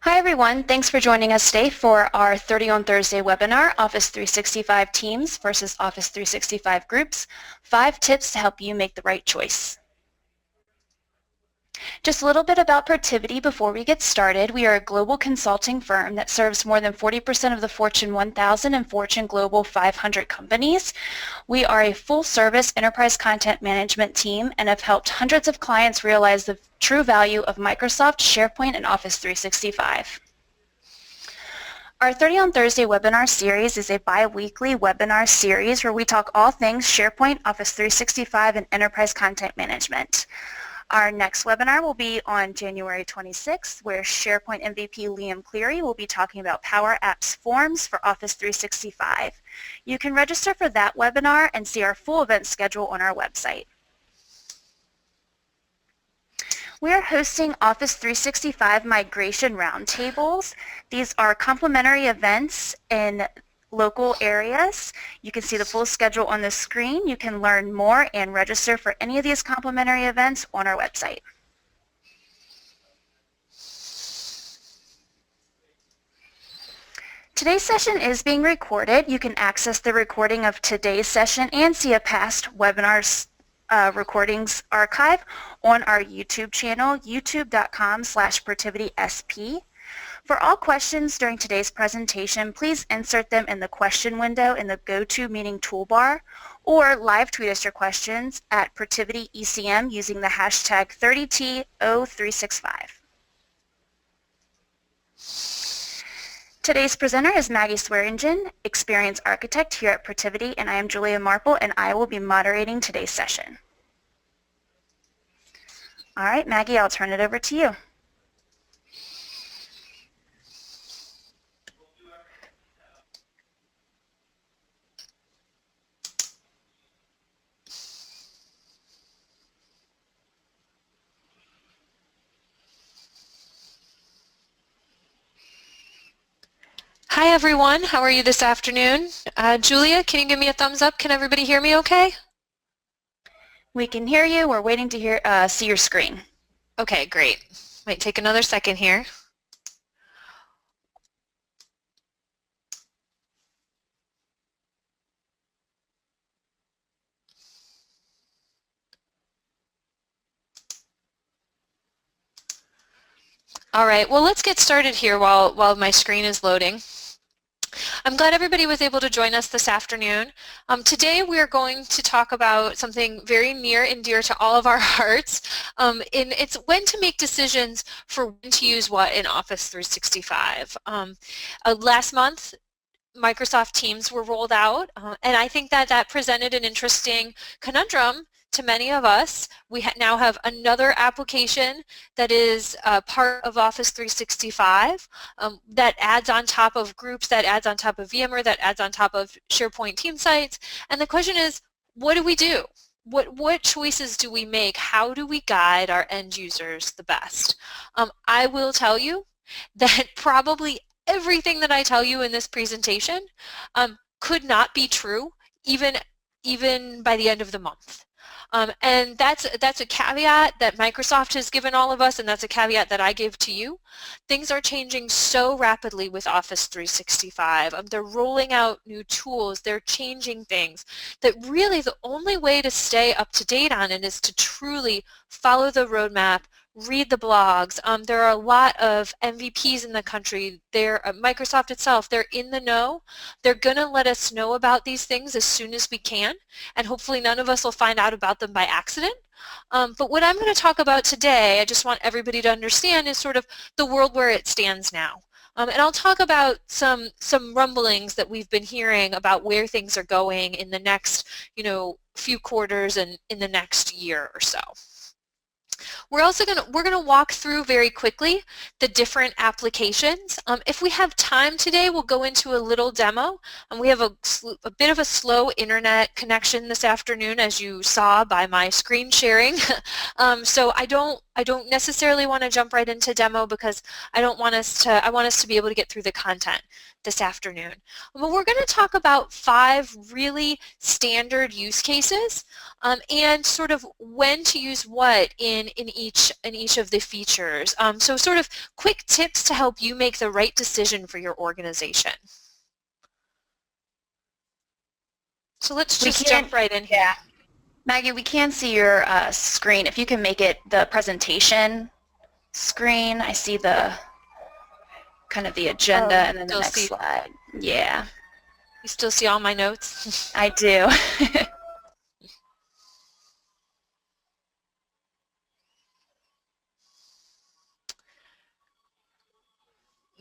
Hi everyone, thanks for joining us today for our 30 on Thursday webinar, Office 365 Teams versus Office 365 Groups, 5 tips to help you make the right choice. Just a little bit about Protiviti before we get started. We are a global consulting firm that serves more than 40% of the Fortune 1000 and Fortune Global 500 companies. We are a full-service enterprise content management team and have helped hundreds of clients realize the true value of Microsoft, SharePoint, and Office 365. Our 30 on Thursday webinar series is a bi-weekly webinar series where we talk all things SharePoint, Office 365, and enterprise content management. Our next webinar will be on January 26th, where SharePoint MVP Liam Cleary will be talking about Power Apps Forms for Office 365. You can register for that webinar and see our full event schedule on our website. We are hosting Office 365 Migration Roundtables. These are complimentary events in local areas. You can see the full schedule on the screen. You can learn more and register for any of these complimentary events on our website. Today's session is being recorded. You can access the recording of today's session and see a past webinar's recordings archive on our YouTube channel, youtube.com/ProtivitiSP. For all questions during today's presentation, please insert them in the question window in the GoToMeeting toolbar or live tweet us your questions at ProtivitiECM using the hashtag 30T0365. Today's presenter is Maggie Swearingen, Experience Architect here at Protiviti, and I am Julia Marple, and I will be moderating today's session. All right, Maggie, I'll turn it over to you. Hi everyone, how are you this afternoon? Julia, can you give me a thumbs up? Can everybody hear me okay? We can hear you. We're waiting to see your screen. Okay, great. Might take another second here. All right, well let's get started here while my screen is loading. I'm glad everybody was able to join us this afternoon. Today we are going to talk about something very near and dear to all of our hearts. It's when to make decisions for when to use what in Office 365. Last month, Microsoft Teams were rolled out, and I think that presented an interesting conundrum to many of us. We now have another application that is part of Office 365 that adds on top of groups, that adds on top of Yammer, that adds on top of SharePoint team sites. And the question is, what do we do? What choices do we make? How do we guide our end users the best? I will tell you that probably everything that I tell you in this presentation could not be true even by the end of the month. And that's a caveat that Microsoft has given all of us, and that's a caveat that I give to you. Things are changing so rapidly with Office 365. They're rolling out new tools, they're changing things, that really the only way to stay up to date on it is to truly follow the roadmap, read the blogs. There are a lot of MVPs in the country. Microsoft itself, they're in the know. They're going to let us know about these things as soon as we can, and hopefully none of us will find out about them by accident. But what I'm going to talk about today, I just want everybody to understand, is sort of the world where it stands now. And I'll talk about some rumblings that we've been hearing about where things are going in the next, few quarters and in the next year or so. We're going to walk through very quickly the different applications. If we have time today, we'll go into a little demo. We have a bit of a slow internet connection this afternoon, as you saw by my screen sharing. So I don't I don't necessarily want to jump right into demo because I want us to be able to get through the content this afternoon. But we're going to talk about 5 really standard use cases and sort of when to use what in each of the features. So sort of quick tips to help you make the right decision for your organization. So let's just jump right in here. Yeah. Maggie, we can see your screen. If you can make it the presentation screen, I see the kind of the agenda and then the next slide. Yeah. You still see all my notes? I do.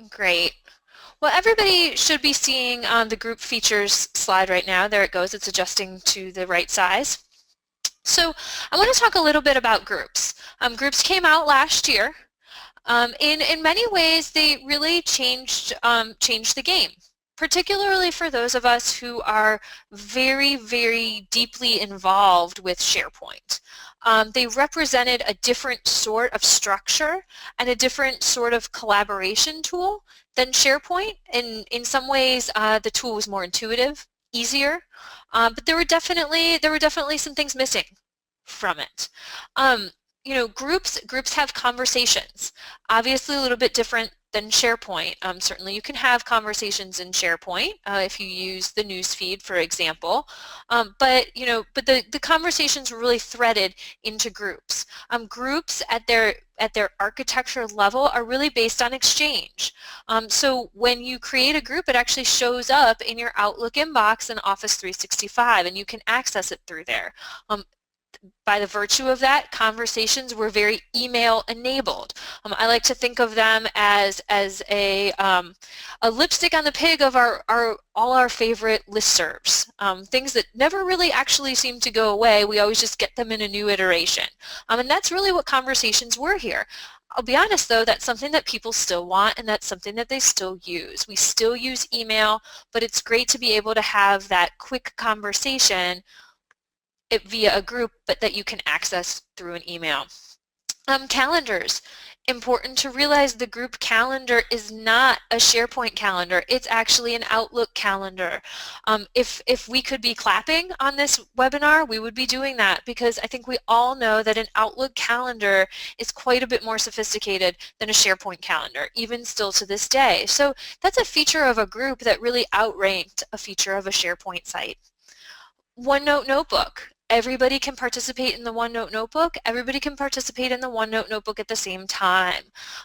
Great. Well, everybody should be seeing the group features slide right now. There it goes. It's adjusting to the right size. So I want to talk a little bit about groups. Groups came out last year. In many ways, they really changed the game, particularly for those of us who are very, very deeply involved with SharePoint. They represented a different sort of structure and a different sort of collaboration tool than SharePoint. In some ways, the tool was more intuitive, easier, but there were definitely some things missing from it. You know, groups have conversations. Obviously, a little bit different than SharePoint. Certainly, you can have conversations in SharePoint if you use the news feed, for example. But the conversations were really threaded into groups. Groups at their architecture level are really based on exchange. So when you create a group, it actually shows up in your Outlook inbox in Office 365, and you can access it through there. By the virtue of that, conversations were very email enabled. I like to think of them as a lipstick on the pig of all our favorite listservs, things that never really actually seem to go away. We always just get them in a new iteration. And that's really what conversations were here. I'll be honest though, that's something that people still want, and that's something that they still use. We still use email, but it's great to be able to have that quick conversation via a group, but that you can access through an email. Calendars. Important to realize the group calendar is not a SharePoint calendar. It's actually an Outlook calendar. If we could be clapping on this webinar, we would be doing that, because I think we all know that an Outlook calendar is quite a bit more sophisticated than a SharePoint calendar, even still to this day. So that's a feature of a group that really outranked a feature of a SharePoint site. OneNote Notebook. Everybody can participate in the OneNote Notebook. Everybody can participate in the OneNote Notebook at the same time.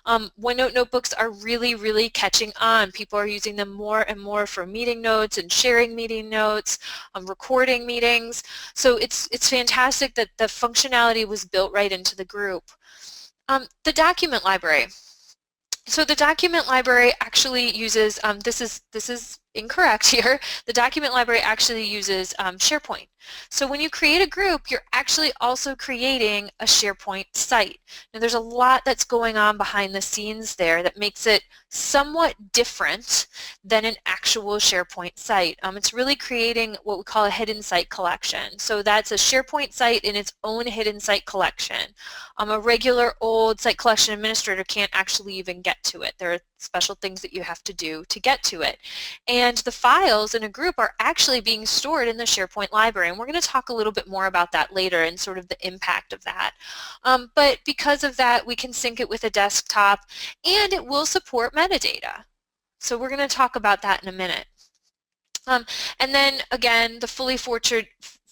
OneNote Notebooks are really, really catching on. People are using them more and more for meeting notes and sharing meeting notes, recording meetings. So it's fantastic that the functionality was built right into the group. The document library. So the document library actually uses, this is incorrect here, the document library actually uses SharePoint. So when you create a group, you're actually also creating a SharePoint site. Now there's a lot that's going on behind the scenes there that makes it somewhat different than an actual SharePoint site. It's really creating what we call a hidden site collection. So that's a SharePoint site in its own hidden site collection. A regular old site collection administrator can't actually even get to it. There are special things that you have to do to get to it. And the files in a group are actually being stored in the SharePoint library. And we're going to talk a little bit more about that later and sort of the impact of that. But because of that, we can sync it with a desktop, and it will support metadata. So we're going to talk about that in a minute. And then again, the fully featured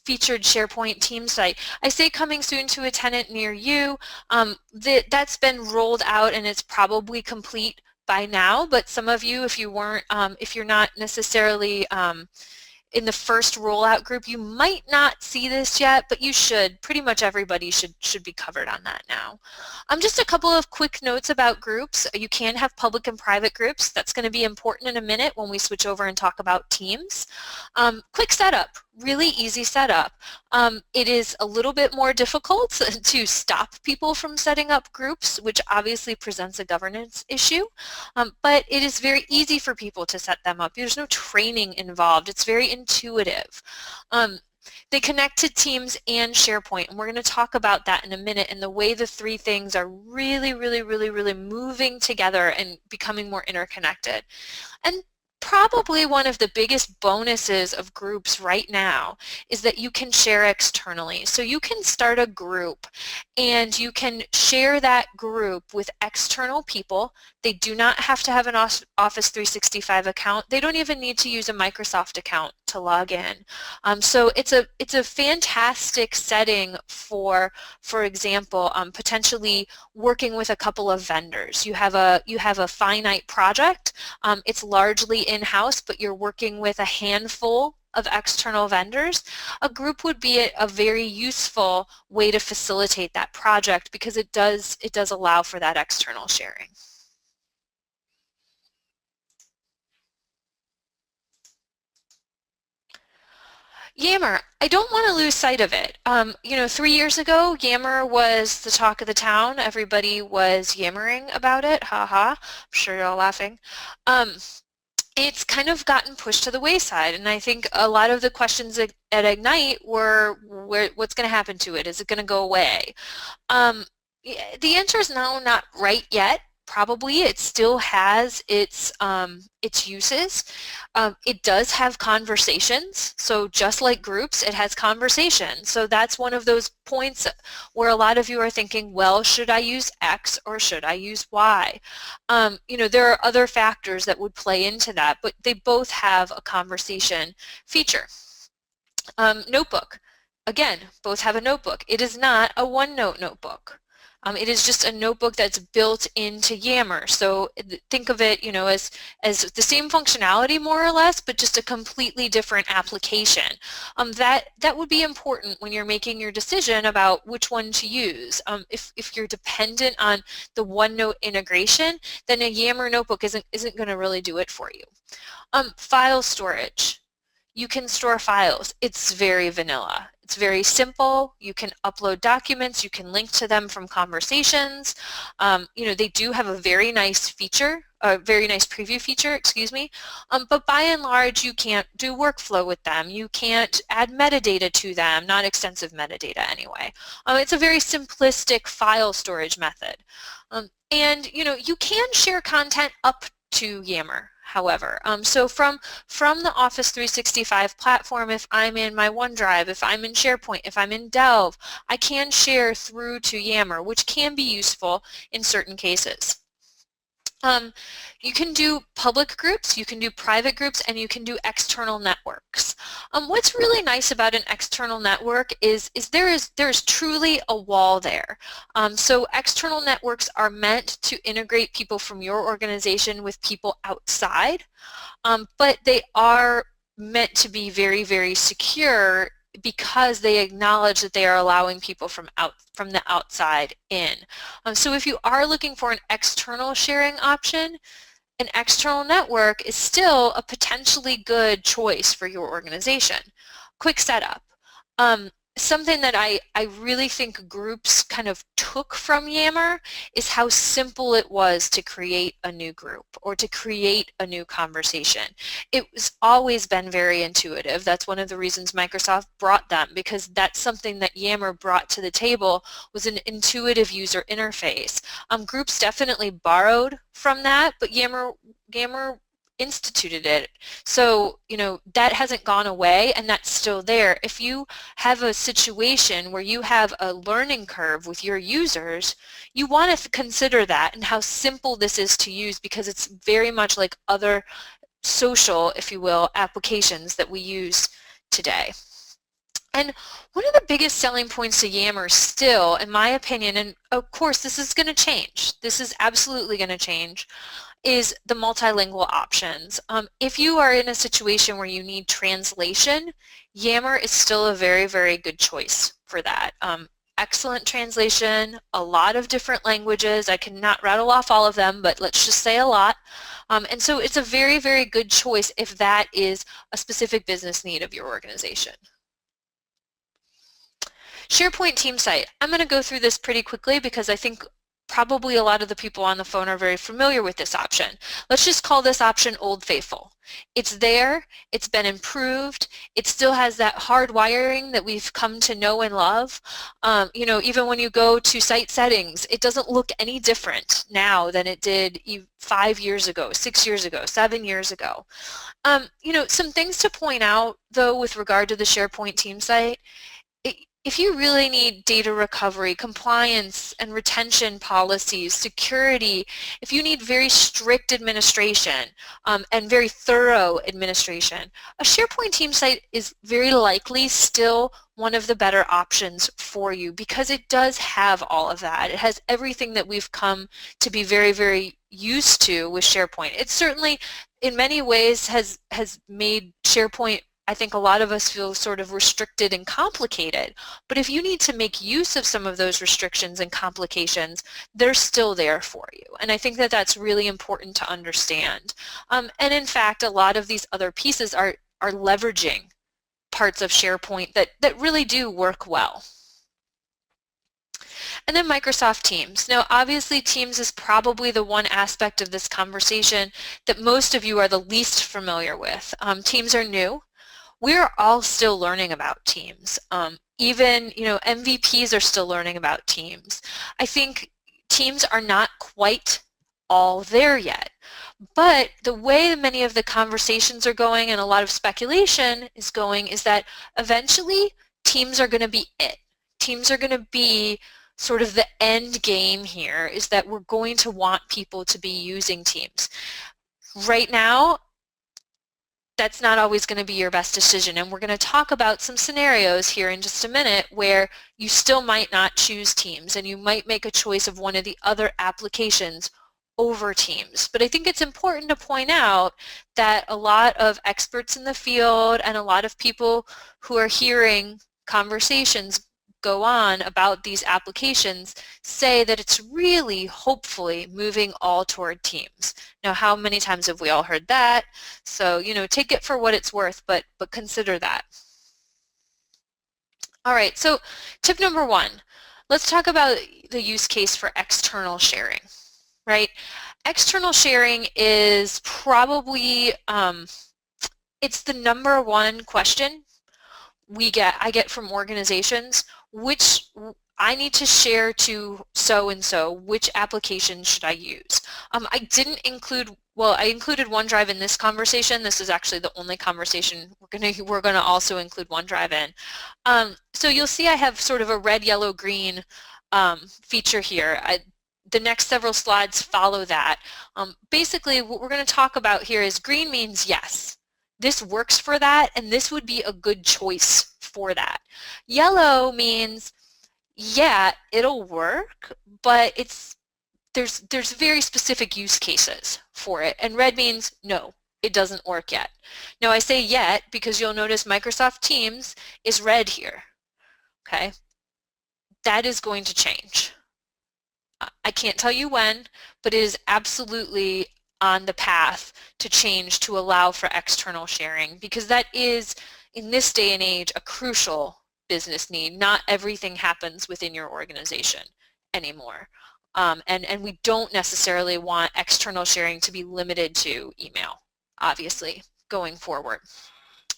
SharePoint team site. I say coming soon to a tenant near you. That's been rolled out and it's probably complete by now, but some of you, if you're not necessarily in the first rollout group, you might not see this yet, but you should. Pretty much everybody should be covered on that now. Just a couple of quick notes about groups. You can have public and private groups. That's going to be important in a minute when we switch over and talk about teams. Quick setup. Really easy setup. It is a little bit more difficult to stop people from setting up groups, which obviously presents a governance issue, but it is very easy for people to set them up. There's no training involved. It's very intuitive. They connect to Teams and SharePoint, and we're going to talk about that in a minute and the way the three things are really, really, really, really moving together and becoming more interconnected. And probably one of the biggest bonuses of groups right now is that you can share externally. So you can start a group and you can share that group with external people. They do not have to have an Office 365 account. They don't even need to use a Microsoft account to log in. So it's a fantastic setting for example, potentially working with a couple of vendors. You have a finite project. It's largely in-house, but you're working with a handful of external vendors. A group would be a very useful way to facilitate that project because it does allow for that external sharing. Yammer, I don't want to lose sight of it. 3 years ago, Yammer was the talk of the town. Everybody was yammering about it. Ha ha. I'm sure you're all laughing. It's kind of gotten pushed to the wayside, and I think a lot of the questions at Ignite were, what's going to happen to it? Is it going to go away? The answer is no, not right yet. Probably it still has its uses. It does have conversations, so just like groups, it has conversations. So that's one of those points where a lot of you are thinking, well, should I use X or should I use Y? There are other factors that would play into that, but they both have a conversation feature. Notebook. Again, both have a notebook. It is not a OneNote notebook. It is just a notebook that's built into Yammer. So think of it, as the same functionality more or less, but just a completely different application. That would be important when you're making your decision about which one to use. If you're dependent on the OneNote integration, then a Yammer notebook isn't going to really do it for you. File storage. You can store files. It's very vanilla. It's very simple. You can upload documents. You can link to them from conversations. They do have a very nice feature, a very nice preview feature, excuse me. But by and large, you can't do workflow with them. You can't add metadata to them, not extensive metadata anyway. It's a very simplistic file storage method. And you can share content up to Yammer. However, so from the Office 365 platform, if I'm in my OneDrive, if I'm in SharePoint, if I'm in Delve, I can share through to Yammer, which can be useful in certain cases. You can do public groups, you can do private groups, and you can do external networks. What's really nice about an external network is there is truly a wall there. So external networks are meant to integrate people from your organization with people outside, but they are meant to be very, very secure because they acknowledge that they are allowing people from the outside in. So if you are looking for an external sharing option, an external network is still a potentially good choice for your organization. Quick setup. Something that I really think groups kind of took from Yammer is how simple it was to create a new group or to create a new conversation. It's always been very intuitive. That's one of the reasons Microsoft brought them, because that's something that Yammer brought to the table, was an intuitive user interface. Groups definitely borrowed from that, but Yammer instituted it. So, that hasn't gone away and that's still there. If you have a situation where you have a learning curve with your users, you want to consider that and how simple this is to use, because it's very much like other social, if you will, applications that we use today. And one of the biggest selling points to Yammer still, in my opinion, and of course this is going to change, this is absolutely going to change, is the multilingual options. If you are in a situation where you need translation, Yammer is still a very, very good choice for that. Excellent translation, a lot of different languages. I cannot rattle off all of them, but let's just say a lot. And so it's a very, very good choice if that is a specific business need of your organization. SharePoint team site. I'm going to go through this pretty quickly because I think probably a lot of the people on the phone are very familiar with this option. Let's just call this option Old Faithful. It's there, it's been improved, it still has that hard wiring that we've come to know and love. You know, even when you go to site settings, it doesn't look any different now than it did 5 years ago, 6 years ago, 7 years ago. You know, some things to point out though with regard to the SharePoint team site, if you really need data recovery, compliance and retention policies, security, if you need very strict administration and very thorough administration, a SharePoint team site is very likely still one of the better options for you because it does have all of that. It has everything that we've come to be very, very used to with SharePoint. It certainly, in many ways, has made SharePoint, I think a lot of us feel sort of restricted and complicated, but if you need to make use of some of those restrictions and complications, they're still there for you. And I think that that's really important to understand. And in fact, a lot of these other pieces are leveraging parts of SharePoint that really do work well. And then Microsoft Teams. Now, obviously, Teams is probably the one aspect of this conversation that most of you are the least familiar with. Teams are new. We're all still learning about Teams. Even, you know, MVPs are still learning about Teams. I think Teams are not quite all there yet. But the way many of the conversations are going and a lot of speculation is going is that eventually Teams are going to be it. Teams are going to be sort of the end game here, is that we're going to want people to be using Teams. Right now, that's not always going to be your best decision, and we're going to talk about some scenarios here in just a minute where you still might not choose Teams and you might make a choice of one of the other applications over Teams. But I think it's important to point out that a lot of experts in the field and a lot of people who are hearing conversations go on about these applications say that it's really, hopefully, moving all toward Teams. Now, how many times have we all heard that? So, you know, take it for what it's worth, but consider that. All right, so tip number one, let's talk about the use case for external sharing, right? External sharing is probably, it's the number one question I get from organizations. Which I need to share to so-and-so, which application should I use? I didn't include, well, I included OneDrive in this conversation. This is actually the only conversation we're gonna also include OneDrive in. So you'll see I have sort of a red, yellow, green feature here. The next several slides follow that. Basically, what we're gonna talk about here is green means yes. This works for that, and this would be a good choice for that. Yellow means, yeah, it'll work, but there's very specific use cases for it. And red means, no, it doesn't work yet. Now I say yet because you'll notice Microsoft Teams is red here, okay? That is going to change. I can't tell you when, but it is absolutely on the path to change to allow for external sharing, because that is, in this day and age, a crucial business need. Not everything happens within your organization anymore. And we don't necessarily want external sharing to be limited to email, obviously, going forward.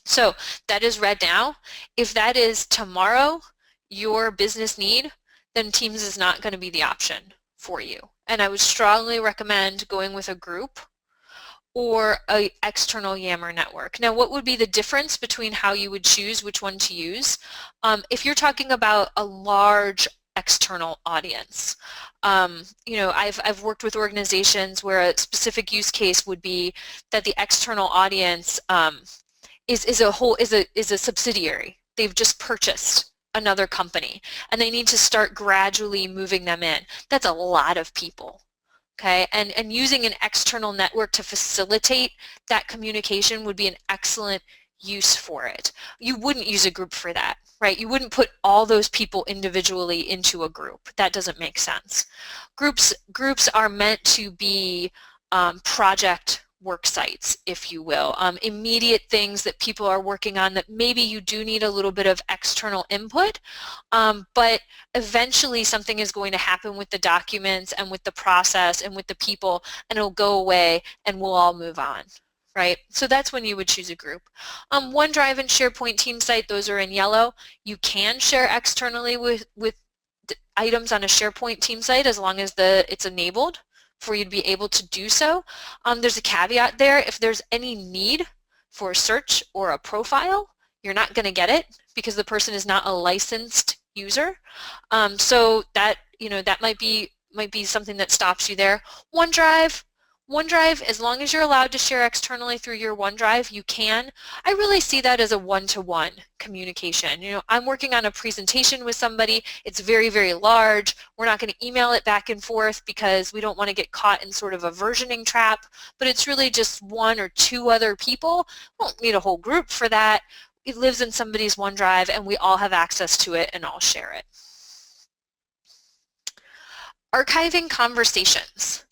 So that is red now. If that is tomorrow your business need, then Teams is not going to be the option for you. And I would strongly recommend going with a group or an external Yammer network. Now, what would be the difference between how you would choose which one to use? If you're talking about a large external audience, you know, I've worked with organizations where a specific use case would be that the external audience is a subsidiary. They've just purchased another company and they need to start gradually moving them in. That's a lot of people. Okay, and using an external network to facilitate that communication would be an excellent use for it. You wouldn't use a group for that, right? You wouldn't put all those people individually into a group. That doesn't make sense. Groups are meant to be project work sites, if you will, immediate things that people are working on that maybe you do need a little bit of external input, but eventually something is going to happen with the documents and with the process and with the people, and it'll go away and we'll all move on. Right? So that's when you would choose a group. OneDrive and SharePoint Team Site, those are in yellow. You can share externally with items on a SharePoint Team Site as long as it's enabled for you to be able to do so. There's a caveat there. If there's any need for a search or a profile, you're not going to get it because the person is not a licensed user. So that, that might be something that stops you there. OneDrive, as long as you're allowed to share externally through your OneDrive, you can. I really see that as a one-to-one communication. I'm working on a presentation with somebody. It's very, very large. We're not going to email it back and forth because we don't want to get caught in sort of a versioning trap, but it's really just one or two other people. We won't need a whole group for that. It lives in somebody's OneDrive, and we all have access to it and all share it. Archiving conversations.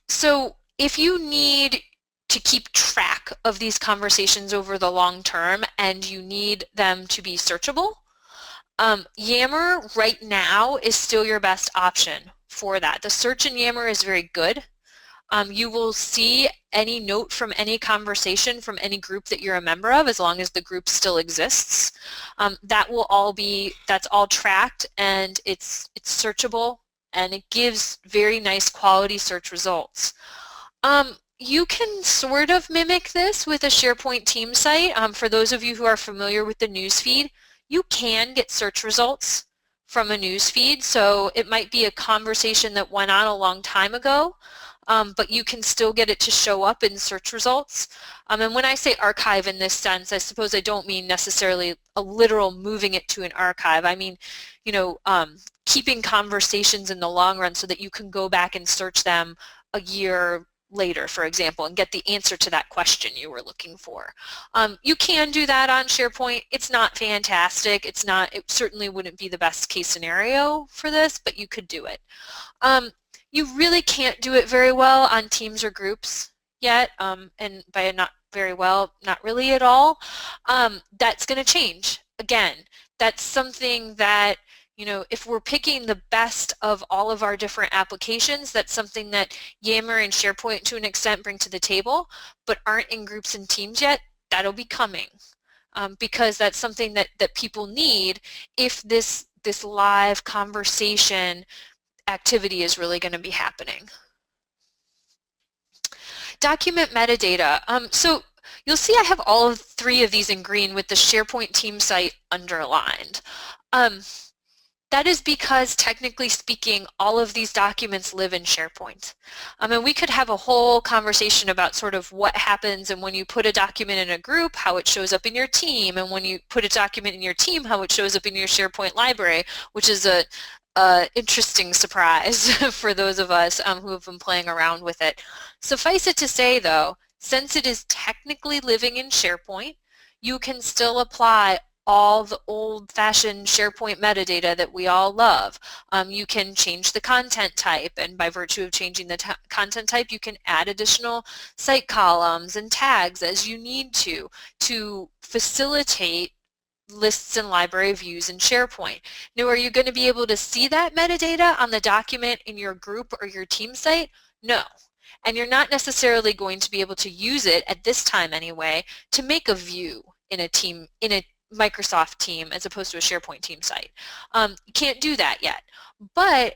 So if you need to keep track of these conversations over the long term and you need them to be searchable, Yammer right now is still your best option for that. The search in Yammer is very good. You will see any note from any conversation from any group that you're a member of as long as the group still exists. That's all tracked, and it's searchable, and it gives very nice quality search results. You can sort of mimic this with a SharePoint team site. For those of you who are familiar with the newsfeed, you can get search results from a newsfeed. So it might be a conversation that went on a long time ago, but you can still get it to show up in search results. And when I say archive in this sense, I suppose I don't mean necessarily a literal moving it to an archive. I mean, keeping conversations in the long run so that you can go back and search them a year later, for example, and get the answer to that question you were looking for. You can do that on SharePoint. It's not fantastic. It certainly wouldn't be the best case scenario for this, but you could do it. You really can't do it very well on teams or groups yet, and by not very well, not really at all. That's going to change. Again, that's something that, if we're picking the best of all of our different applications, that's something that Yammer and SharePoint to an extent bring to the table, but aren't in groups and teams yet. That'll be coming, because that's something that people need if this live conversation activity is really going to be happening. Document metadata. So you'll see I have all of three of these in green with the SharePoint team site underlined. That is because, technically speaking, all of these documents live in SharePoint. And we could have a whole conversation about sort of what happens and when you put a document in a group, how it shows up in your team, and when you put a document in your team, how it shows up in your SharePoint library, which is a interesting surprise for those of us who have been playing around with it. Suffice it to say, though, since it is technically living in SharePoint, you can still apply all the old-fashioned SharePoint metadata that we all love. You can change the content type, and by virtue of changing the content type, you can add additional site columns and tags as you need to facilitate lists and library views in SharePoint. Now, are you going to be able to see that metadata on the document in your group or your team site? No. And you're not necessarily going to be able to use it, at this time anyway, to make a view in a Microsoft team as opposed to a SharePoint team site. You can't do that yet. But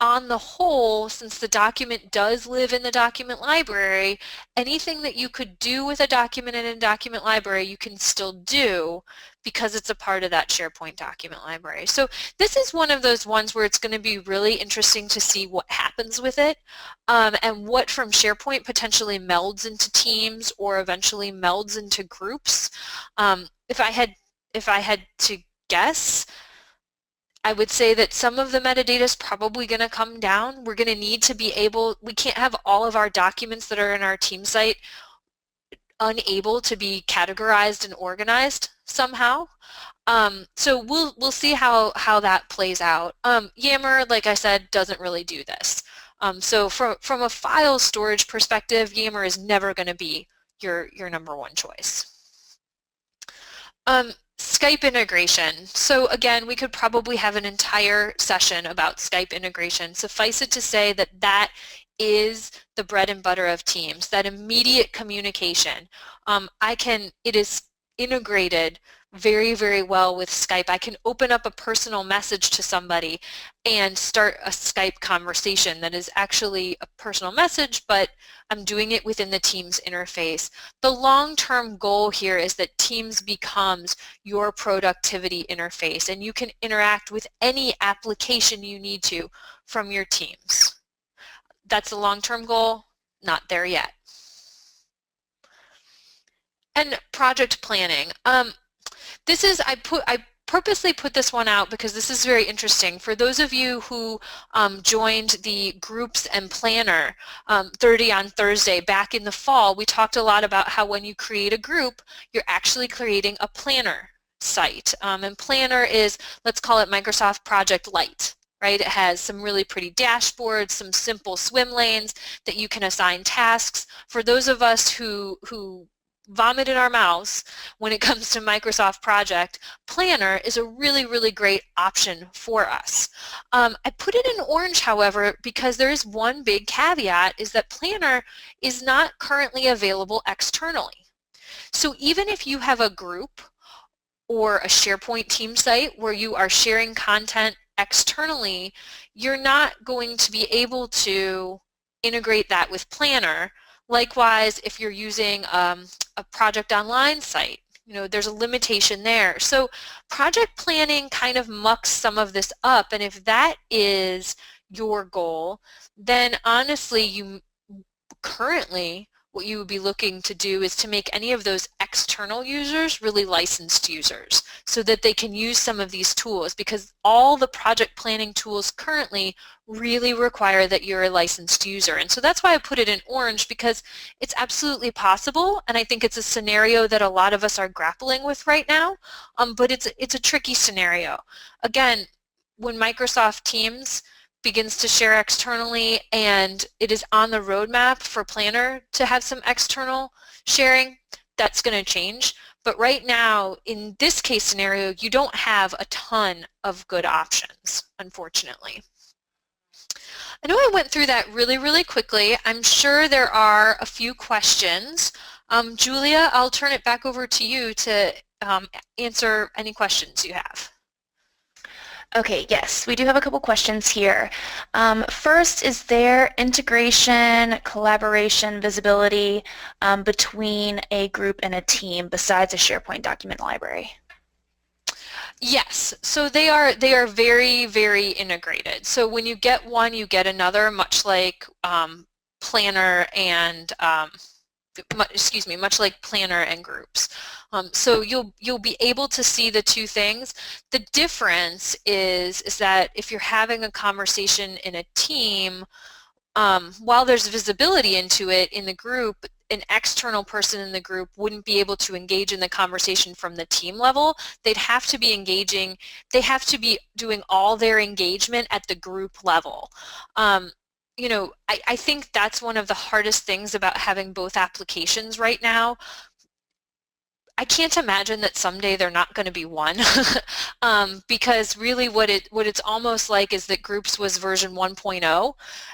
on the whole, since the document does live in the document library, anything that you could do with a document in a document library, you can still do because it's a part of that SharePoint document library. So this is one of those ones where it's going to be really interesting to see what happens with it, and what from SharePoint potentially melds into teams or eventually melds into groups. If I had to guess, I would say that some of the metadata is probably going to come down. We're going to need to be able, we can't have all of our documents that are in our team site unable to be categorized and organized somehow. So we'll see how that plays out. Yammer, like I said, doesn't really do this. So from a file storage perspective, Yammer is never going to be your number one choice. Skype integration. So again, we could probably have an entire session about Skype integration. Suffice it to say that that is the bread and butter of Teams, that immediate communication. It is integrated very, very well with Skype. I can open up a personal message to somebody and start a Skype conversation that is actually a personal message, but I'm doing it within the Teams interface. The long-term goal here is that Teams becomes your productivity interface, and you can interact with any application you need to from your Teams. That's the long-term goal, not there yet. And project planning. I purposely put this one out because this is very interesting. For those of you who joined the groups and planner 30 on Thursday back in the fall, we talked a lot about how when you create a group, you're actually creating a planner site. And planner is, let's call it Microsoft Project Lite. Right? It has some really pretty dashboards, some simple swim lanes that you can assign tasks. For those of us who vomit in our mouths when it comes to Microsoft Project, Planner is a really, really great option for us. I put it in orange, however, because there is one big caveat, is that Planner is not currently available externally. So even if you have a group or a SharePoint team site where you are sharing content externally, you're not going to be able to integrate that with Planner. Likewise, if you're using a project online site, there's a limitation there. So project planning kind of mucks some of this up, and if that is your goal, then honestly, currently what you would be looking to do is to make any of those external users really licensed users so that they can use some of these tools, because all the project planning tools currently really require that you're a licensed user. And so that's why I put it in orange, because it's absolutely possible, and I think it's a scenario that a lot of us are grappling with right now, but it's a tricky scenario. Again, when Microsoft Teams begins to share externally and it is on the roadmap for Planner to have some external sharing, that's going to change. But right now, in this case scenario, you don't have a ton of good options, unfortunately. I know I went through that really, really quickly. I'm sure there are a few questions. Julia, I'll turn it back over to you to answer any questions you have. Okay, yes, we do have a couple questions here. First, is there integration, collaboration, visibility between a group and a team besides a SharePoint document library? Yes, so they are very, very integrated. So when you get one, you get another, much like Planner and much like Planner and groups. So you'll be able to see the two things. The difference is that if you're having a conversation in a team, while there's visibility into it in the group, an external person in the group wouldn't be able to engage in the conversation from the team level. They'd have to be engaging, they have to be doing all their engagement at the group level. I think that's one of the hardest things about having both applications right now. I can't imagine that someday they're not going to be one, because really what it's almost like is that Groups was version 1.0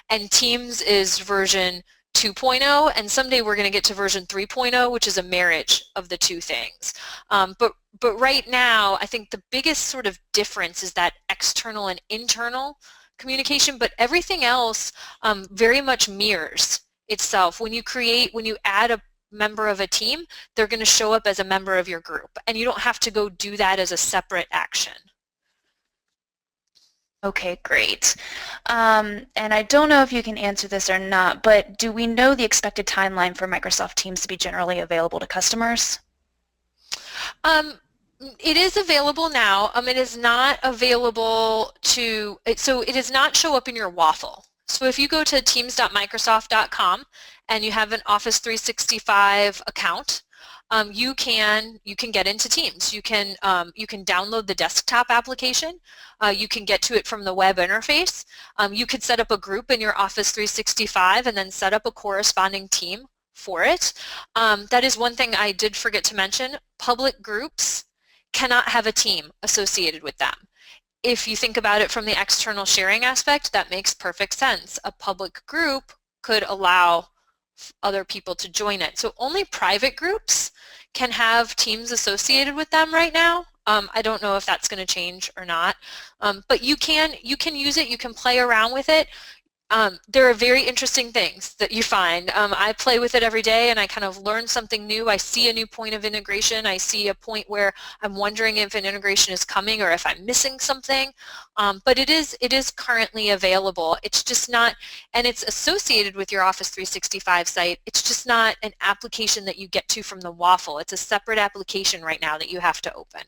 and Teams is version 2.0, and someday we're going to get to version 3.0, which is a marriage of the two things. But right now, I think the biggest sort of difference is that external and internal communication, but everything else very much mirrors itself. When you add a member of a team, they're going to show up as a member of your group, and you don't have to go do that as a separate action. Okay, great. And I don't know if you can answer this or not, but do we know the expected timeline for Microsoft Teams to be generally available to customers? It is available now. It is not available so it does not show up in your waffle. So if you go to teams.microsoft.com and you have an Office 365 account, you can get into Teams. You can download the desktop application. You can get to it from the web interface. You could set up a group in your Office 365 and then set up a corresponding team for it. That is one thing I did forget to mention. Public groups cannot have a team associated with them. If you think about it from the external sharing aspect, that makes perfect sense. A public group could allow other people to join it. So only private groups can have teams associated with them right now. I don't know if that's going to change or not, but you can use it. You can play around with it. There are very interesting things that you find. I play with it every day and I kind of learn something new. I see a new point of integration. I see a point where I'm wondering if an integration is coming or if I'm missing something. But it is currently available. It's just not, and it's associated with your Office 365 site. It's just not an application that you get to from the waffle. It's a separate application right now that you have to open.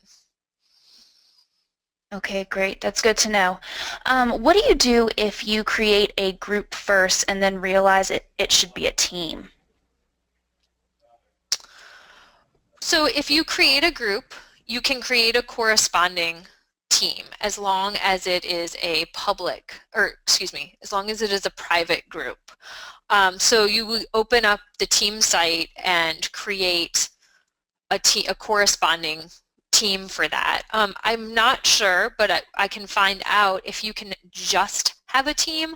Okay, great. That's good to know. What do you do if you create a group first and then realize it should be a team? So if you create a group, you can create a corresponding team as long as it is a public, or excuse me, as long as it is a private group. So you would open up the team site and create a corresponding team for that. I'm not sure, but I can find out if you can just have a team.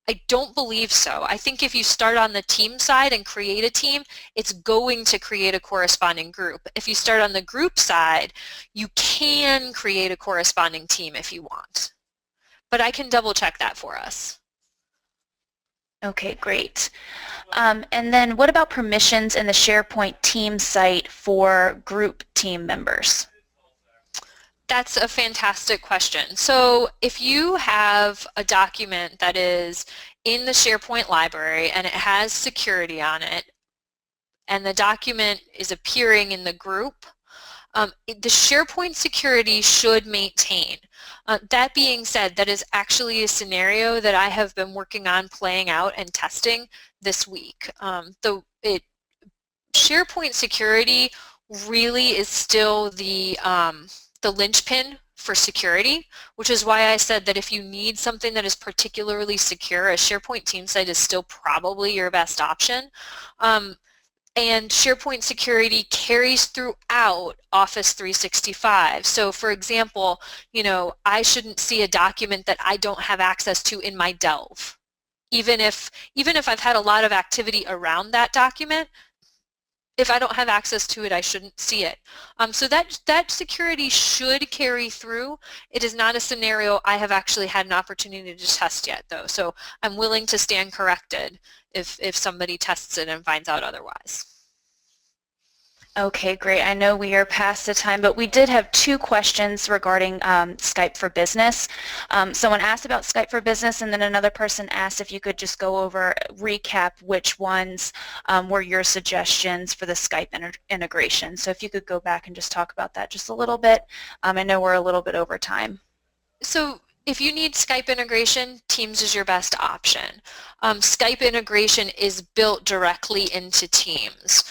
I don't believe so. I think if you start on the team side and create a team, it's going to create a corresponding group. If you start on the group side, you can create a corresponding team if you want. But I can double check that for us. Okay, great. And then what about permissions in the SharePoint team site for group team members? That's a fantastic question. So if you have a document that is in the SharePoint library and it has security on it, and the document is appearing in the group, the SharePoint security should maintain. That being said, that is actually a scenario that I have been working on playing out and testing this week. SharePoint security really is still the linchpin for security, which is why I said that if you need something that is particularly secure, a SharePoint team site is still probably your best option. And SharePoint security carries throughout Office 365. So for example, I shouldn't see a document that I don't have access to in my Delve. Even if I've had a lot of activity around that document, if I don't have access to it, I shouldn't see it. So that security should carry through. It is not a scenario I have actually had an opportunity to test yet, though. So I'm willing to stand corrected if somebody tests it and finds out otherwise. Okay, great. I know we are past the time, but we did have 2 questions regarding Skype for Business. Someone asked about Skype for Business, and then another person asked if you could just go over, recap which ones were your suggestions for the Skype integration. So if you could go back and just talk about that just a little bit. I know we're a little bit over time. So if you need Skype integration, Teams is your best option. Skype integration is built directly into Teams.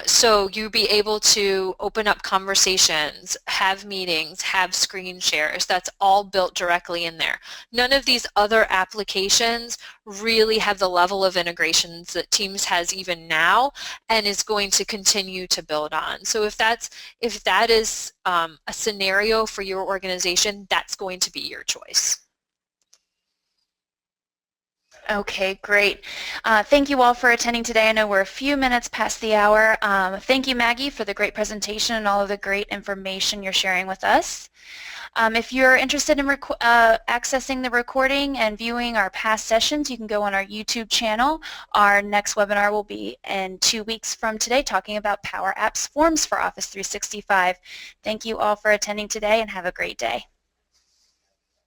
So you'll be able to open up conversations, have meetings, have screen shares. That's all built directly in there. None of these other applications really have the level of integrations that Teams has even now and is going to continue to build on. So if that is a scenario for your organization, that's going to be your choice. Okay, great. Thank you all for attending today. I know we're a few minutes past the hour. Thank you, Maggie, for the great presentation and all of the great information you're sharing with us. If you're interested in accessing the recording and viewing our past sessions, you can go on our YouTube channel. Our next webinar will be in 2 weeks from today, talking about Power Apps Forms for Office 365. Thank you all for attending today and have a great day.